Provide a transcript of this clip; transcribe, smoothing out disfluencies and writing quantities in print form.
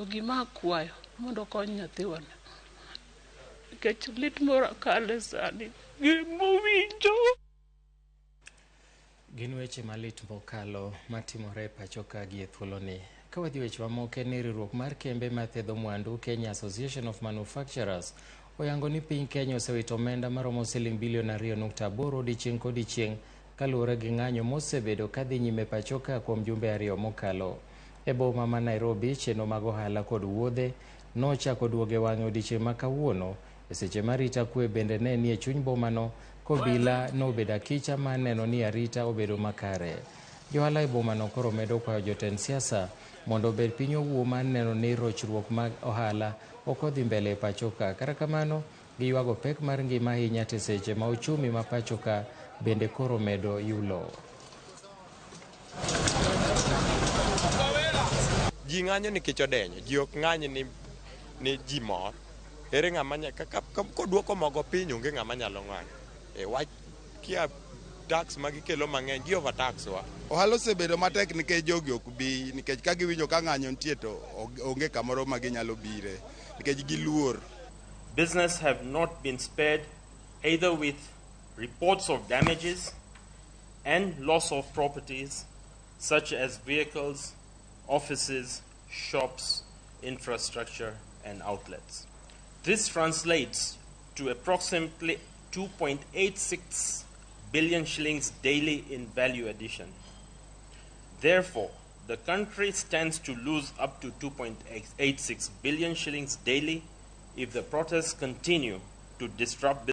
To gima akwayo mondo kony nyathiwa nikech lit moro kale sani gimowinjo. Gin weche malit mokalo matimore pacho ka gi e thuoloni. Ka wadhi weche mamoko ni riwruok mar kembe mathedho mwandu Kenya Association of Manufacturers oyango ni piny Kenya osewito omenda maromo siling bilion 2.8 odiochieng' kodiochieng' kaluwore gi ng'anyo mosebedo kadhi nyime pacho ka kuom jumbe 2 mokalo. E boma ma Nairobi, chenro mag ohala kod wuodhe nochako duogo e wang'e odiochieng' ma kawuono. E seche ma arita kwe bende ne nie chuny bomano, kobila nobedo akicha ma neno ni arita obedo makare. Johala e bomano koro medo kwayo jotend siasa mondo obed piny owuo mar neno ni rochruok mag ohala ok odhi mbele e pacho ka. Kata kamano, giywago pek mar ngima ahinya te seche ma ochumi ma pacho ka bende koro medo yulo. Ji ng'anyo nikech odenyo, ji ok ng'any ni ji mor. Ere ng'ama koduoko mogo piny onge ng'ama nyalo ng'anyo. Wach kia tax magikelo mang'eny, gi overtax wa. Ohala osebedo matek nikech jogi ok bi, nikech ka giwinjo ka ng'anyo nitie to onge kamoro ma ginyalo bire, nikech giluor. Business have not been spared either with reports of damages and loss of properties such as vehicles, offices, shops, infrastructure and outlets. This translates to approximately 2.86 billion shillings daily in value addition. Therefore, the country stands to lose up to 2.86 billion shillings daily if the protests continue to disrupt